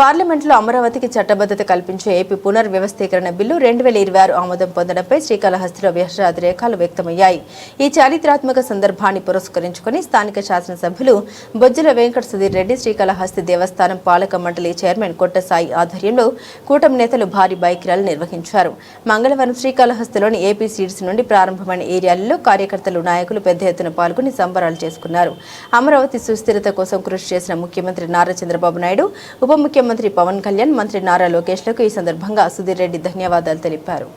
పార్లమెంట్లో అమరావతికి చట్టబద్ధత కల్పించే ఏపీ పునర్వ్యవస్థీకరణ బిల్లు 2026 ఆమోదం పొందడంపై శ్రీకాళహస్తిలో విహర్షాతిరేకాలు వ్యక్తమయ్యాయి. ఈ చారిత్రాత్మక సందర్భాన్ని పురస్కరించుకుని స్థానిక శాసనసభ్యులు బొజ్జల వెంకట సుధీర్ రెడ్డి, శ్రీకాళహస్తి దేవస్థానం పాలక మండలి చైర్మన్ కొట్టసాయి ఆధ్వర్యంలో కూటమి నేతలు భారీ బైక్ ర్యాలీ నిర్వహించారు. మంగళవారం శ్రీకాళహస్తిలోని ఏపీ సీడ్స్ నుండి ప్రారంభమైన ఈ ర్యాలీలో కార్యకర్తలు, నాయకులు పెద్ద ఎత్తున పాల్గొని సంబరాలు చేసుకున్నారు. అమరావతి సుస్థిరత కోసం కృషి చేసిన ముఖ్యమంత్రి నారా చంద్రబాబు నాయుడు, ఉప ముఖ్యమంత్రి పవన్ కళ్యాణ్, మంత్రి నారా లోకేష్లకు ఈ సందర్భంగా సుధీర్ రెడ్డి ధన్యవాదాలు తెలిపారు.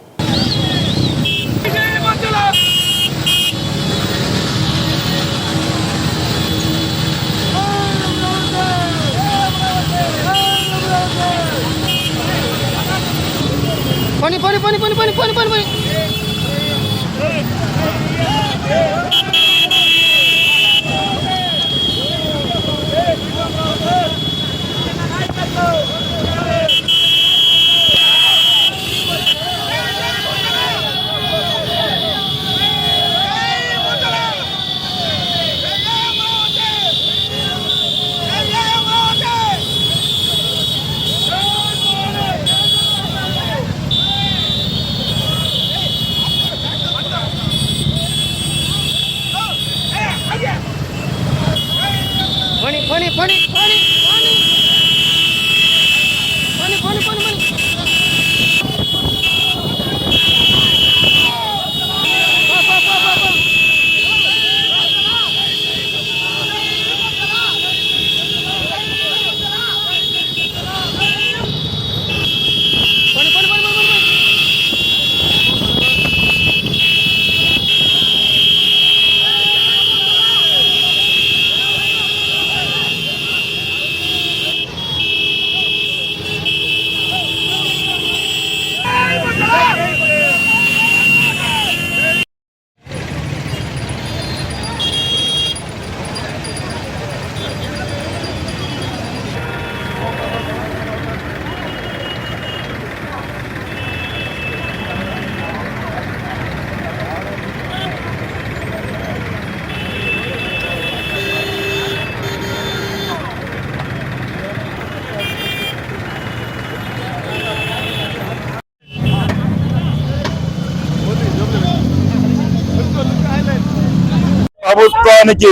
ప్రభుత్వానికి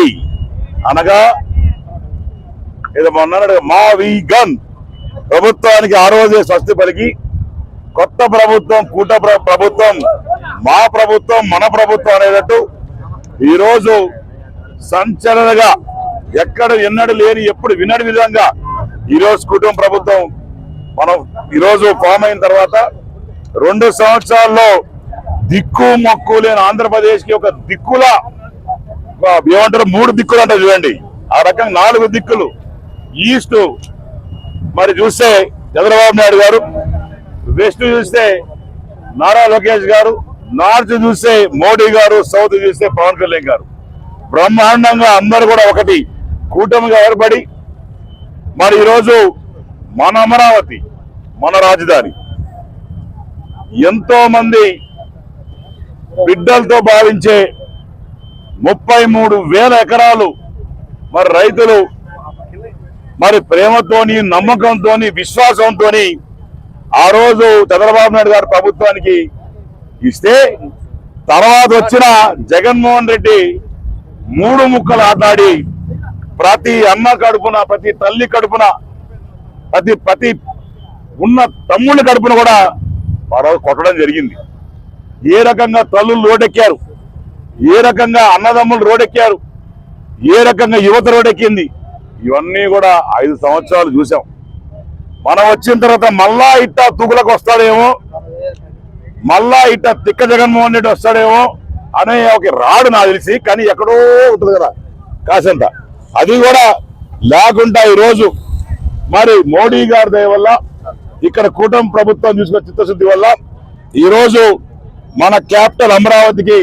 అనగా ఇది మొన్న మా వీగన్ ప్రభుత్వానికి ఆ రోజే స్వస్తి పలికి కొత్త ప్రభుత్వం, ప్రభుత్వం, మా ప్రభుత్వం, మన ప్రభుత్వం అనేటట్టు ఈరోజు సంచలనగా ఎక్కడ ఎన్నడూ లేని, ఎప్పుడు వినని విధంగా ఈరోజు కుటుంబ ప్రభుత్వం మనం ఈరోజు ఫామ్ అయిన తర్వాత 2 సంవత్సరాల్లో దిక్కు మొక్కు లేని ఆంధ్రప్రదేశ్ కి ఒక దిక్కులా ఏమంటారు 3 దిక్కులు అంటే చూడండి, ఆ రకంగా 4 దిక్కులు. ఈస్ట్ మరి చూస్తే చంద్రబాబు నాయుడు గారు, వెస్ట్ చూస్తే నారా లోకేష్ గారు, నార్త్ చూస్తే మోడీ గారు, సౌత్ చూస్తే పవన్ కళ్యాణ్ గారు. బ్రహ్మాండంగా అందరూ కూడా ఒకటి కూటమిగా ఏర్పడి మరి ఈరోజు మన అమరావతి, మన రాజధాని ఎంతో మంది బిడ్డలతో భావించే 33,000 ఎకరాలు మరి రైతులు మరి ప్రేమతోని, నమ్మకంతోని, విశ్వాసంతోని ఆ రోజు చంద్రబాబు నాయుడు గారు ప్రభుత్వానికి ఇస్తే తర్వాత వచ్చిన జగన్మోహన్ రెడ్డి 3 ముక్కలు ఆటాడి ప్రతి అమ్మ కడుపున, ప్రతి తల్లి కడుపున, ప్రతి ఉన్న తమ్ముళ్ళ కడుపున కూడా కొట్టడం జరిగింది. ఏ రకంగా తల్లులు రోడ్డెక్కారు, ఏ రకంగా అన్నదమ్ములు రోడ్డెక్కారు, ఏ రకంగా యువత రోడ్డెక్కింది, ఇవన్నీ కూడా 5 సంవత్సరాలు చూసాం. మనం వచ్చిన తర్వాత మళ్ళా ఇట్ట తుగులకు వస్తాడేమో, మళ్ళా ఇట్ట తిక్క జగన్మోహన్ రెడ్డి వస్తాడేమో అనే ఒక రాడు నాకు తెలిసి, కానీ ఎక్కడో ఉంటుంది కదా కాసంత, అది కూడా లేకుండా ఈరోజు మరి మోడీ గారి దయ వల్ల, ఇక్కడ కూటమి ప్రభుత్వం చూసుకున్న చిత్తశుద్ధి వల్ల ఈరోజు మన క్యాపిటల్ అమరావతికి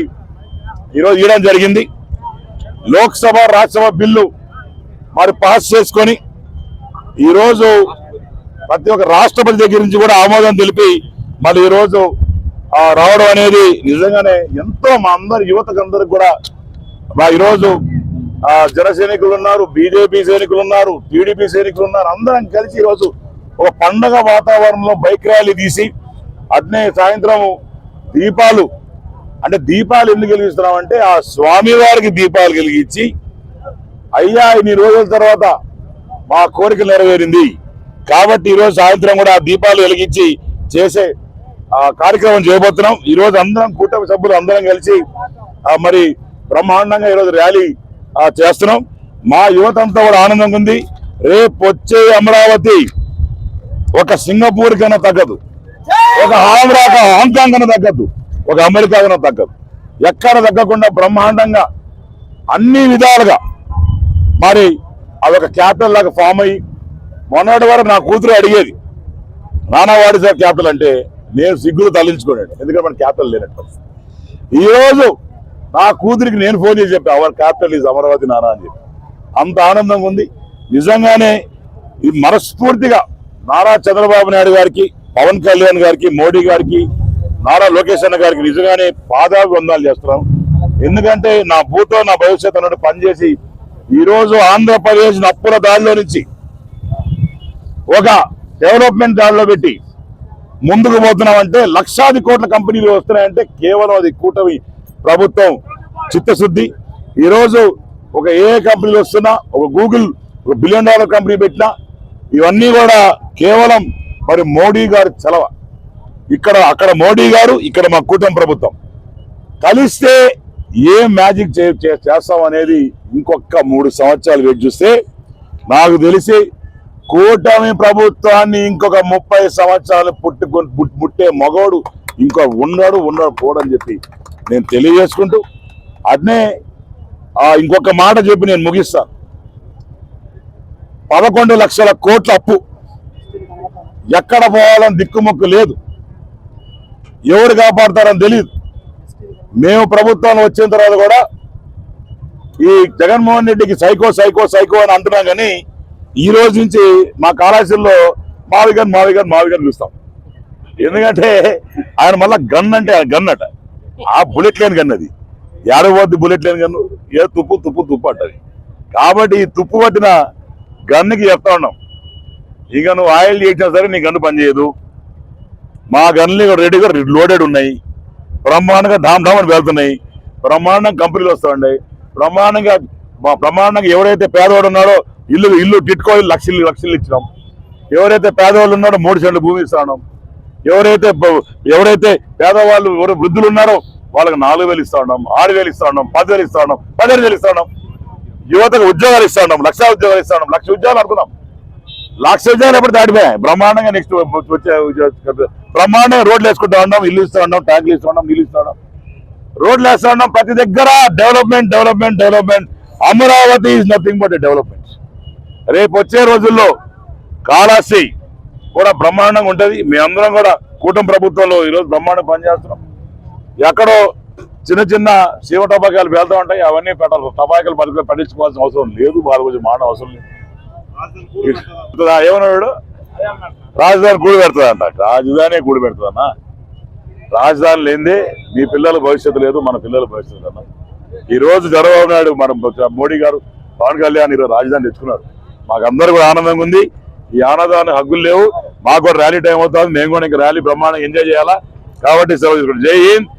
ఈరోజు ఇవ్వడం జరిగింది. లోక్సభ, రాజ్యసభ బిల్లు మరి పాస్ చేసుకొని ఈరోజు ప్రతి ఒక్క రాష్ట్రపతి దగ్గర నుంచి కూడా ఆమోదం తెలిపి మరి ఈరోజు రావడం అనేది నిజంగానే ఎంతో మా అందరి యువతకు అందరికి కూడా ఈరోజు జన సైనికులు ఉన్నారు, బీజేపీ సైనికులు ఉన్నారు, టీడీపీ సైనికులు ఉన్నారు, అందరం కలిసి ఈరోజు ఒక పండగ వాతావరణంలో బైక్ ర్యాలీ తీసి అట్నే సాయంత్రం దీపాలు, అంటే దీపాలు ఎందుకు వెలిగిస్తున్నామంటే ఆ స్వామివారికి దీపాలు వెలిగించి, అయ్యా ఇన్ని రోజుల తర్వాత మా కోరిక నెరవేరింది కాబట్టి ఈరోజు సాయంత్రం కూడా ఆ దీపాలు వెలిగించి చేసే కార్యక్రమం చేయబోతున్నాం. ఈరోజు అందరం కూటమి సభ్యులు అందరం కలిసి మరి బ్రహ్మాండంగా ఈరోజు ర్యాలీ చేస్తున్నాం. మా యువత అంతా కూడా ఆనందంగా ఉంది. రేపు వచ్చే అమరావతి ఒక సింగపూర్ కన్నా తగ్గదు, ఒక హాంకాంగ్ కన్నా తగ్గదు, ఒక అమెరికా కన్నా తగ్గదు. ఎక్కడ తగ్గకుండా బ్రహ్మాండంగా అన్ని విధాలుగా మరి అదొక క్యాపిటల్ లాగా ఫామ్ అయ్యి, మొన్నటి వరకు నా కూతురు అడిగేది నానావాడి సార్ క్యాపిటల్ అంటే, నేను సిగ్గులు తల్లించుకున్నాడు, ఎందుకంటే మన క్యాపిటల్ లేనట్టు. ఈరోజు నా కూతురికి నేను ఫోన్ చేసి చెప్పి అవర్ క్యాపిటల్ ఈజ్ అమరావతి నానా అని చెప్పి, అంత ఆనందంగా ఉంది. నిజంగానే ఇది మనస్ఫూర్తిగా నారా చంద్రబాబు నాయుడు గారికి, పవన్ కళ్యాణ్ గారికి, మోడీ గారికి, నారా లోకేష్ అన్న గారికి నిజంగానే పాదాభివందనాలు చేస్తున్నాం. ఎందుకంటే నా భూతో నా భవిష్యత్తు అన్నట్టు పనిచేసి ఈరోజు ఆంధ్రప్రదేశ్ అప్పుల దారిలో నుంచి ఒక డెవలప్మెంట్ దారిలో పెట్టి ముందుకు పోతున్నామంటే, లక్షాది కోట్ల కంపెనీలు వస్తున్నాయంటే కేవలం అది కూటమి ప్రభుత్వం చిత్తశుద్ధి. ఈరోజు ఒక ఏ కంపెనీలు వస్తున్నా, ఒక గూగుల్ ఒక $1 బిలియన్ కంపెనీ పెట్టినా, ఇవన్నీ కూడా కేవలం మరి మోడీ గారి చలవ. అక్కడ మోడీ గారు, ఇక్కడ మా కూటమి ప్రభుత్వం కలిస్తే ఏ మ్యాజిక్ చేస్తాం అనేది ఇంకొక 3 సంవత్సరాలు వెయిట్ చూస్తే నాకు తెలిసి కూటమి ప్రభుత్వాన్ని ఇంకొక 30 సంవత్సరాలు ముట్టే మగోడు ఇంకో ఉన్నాడు పోడని చెప్పి నేను తెలియజేసుకుంటూ, అట్నే ఇంకొక మాట చెప్పి నేను ముగిస్తాను. 11 లక్షల కోట్ల అప్పు, ఎక్కడ పోవాలని దిక్కుముక్కు లేదు, ఎవరు కాపాడతారని తెలియదు. మేము ప్రభుత్వాన్ని వచ్చిన తర్వాత కూడా ఈ జగన్మోహన్ రెడ్డికి సైకో సైకో సైకో అని అంటున్నాం, కానీ ఈ రోజు నుంచి మా కాళాశ్రీలో మావిగన్ చూస్తాం. ఎందుకంటే ఆయన మళ్ళా గన్ అంటే గన్ అట, ఆ బుల్లెట్ లేని గన్, అది ఏడవద్ది బుల్లెట్ లేని గన్ను, ఏ తుప్పు అంటది. కాబట్టి ఈ తుప్పు పట్టిన గన్నుకి చెప్తా ఉన్నాం, ఇక నువ్వు ఆయిల్ చేసినా సరే నీ గన్ను పనిచేయదు. మా గన్లు రెడీగా లోడెడ్ ఉన్నాయి, బ్రహ్మాండంగా ఢామ్ అని వెళ్తున్నాయి, బ్రహ్మాండంగా కంపెనీలు వస్తూ ఉన్నాయి, బ్రహ్మాండంగా ఎవరైతే పేదవాడు ఉన్నాడో ఇల్లు టిట్కో లక్షలు ఇచ్చినాం, ఎవరైతే పేదవాళ్ళు ఉన్నారో 3 సెంట్లు భూమి ఇస్తాం, ఎవరైతే పేదవాళ్ళు వృద్ధులు ఉన్నారో వాళ్ళకి 4,000 ఇస్తా ఉన్నాం, 6,000 ఇస్తా ఉన్నాం, 10,000 ఇస్తా ఉన్నాం, 15,000 ఇస్తా ఉన్నాం. యువతకు ఉద్యోగాలు ఇస్తా ఉన్నాం, 1,00,000 ఉద్యోగాలు ఇస్తా ఉన్నాం. 1,00,000 ఉద్యోగాలు అనుకున్నాం, 1,00,000 ఉద్యోగాలు ఎప్పుడు దాటిపోయాయి. బ్రహ్మాండంగా నెక్స్ట్ వచ్చే బ్రహ్మాండంగా రోడ్లు వేసుకుంటా ఉన్నాం, ఇల్లు ఇస్తా ఉన్నాం, ట్యాంకులు ఇస్తా ఉన్నాం, నీళ్ళు ఇస్తా ఉన్నాం, రోడ్లు వేస్తా ఉన్నాం. ప్రతి దగ్గర development. Amaravati is nothing but development. రేపు వచ్చే రోజుల్లో కాళాశ్రీ కూడా బ్రహ్మాండంగా ఉంటుంది. మీ అందరం కూడా కూటమి ప్రభుత్వంలో ఈరోజు బ్రహ్మాండంగా పనిచేస్తున్నాం. ఎక్కడో చిన్న సీమ టపాకాయలు వెళ్తూ ఉంటాయి, అవన్నీ పెట్టాలి. టపాకాయలు పట్టించుకోవాల్సిన అవసరం లేదు, వాళ్ళ గురించి మాట అవసరం లేదు. ఏమన్నాడు, రాజధాని కూడి పెడుతుందంట. రాజధాని కూడి పెడుతుందన్నా, రాజధాని లేనిదే మీ పిల్లల భవిష్యత్తు లేదు, మన పిల్లల భవిష్యత్తు అన్న. ఈ రోజు చంద్రబాబు నాయుడు, మన మోడీ గారు, పవన్ కళ్యాణ్ ఈరోజు రాజధాని తెచ్చుకున్నారు. మాకందరూ కూడా ఆనందంగా ఉంది. ఈ ఆనందాన్ని హగ్గులు లేవు. మాకు కూడా ర్యాలీ టైం అవుతుంది, మేము కూడా ఇంకా ర్యాలీ బ్రహ్మాండంగా ఎంజాయ్ చేయాలా. కాబట్టి జై హింద్.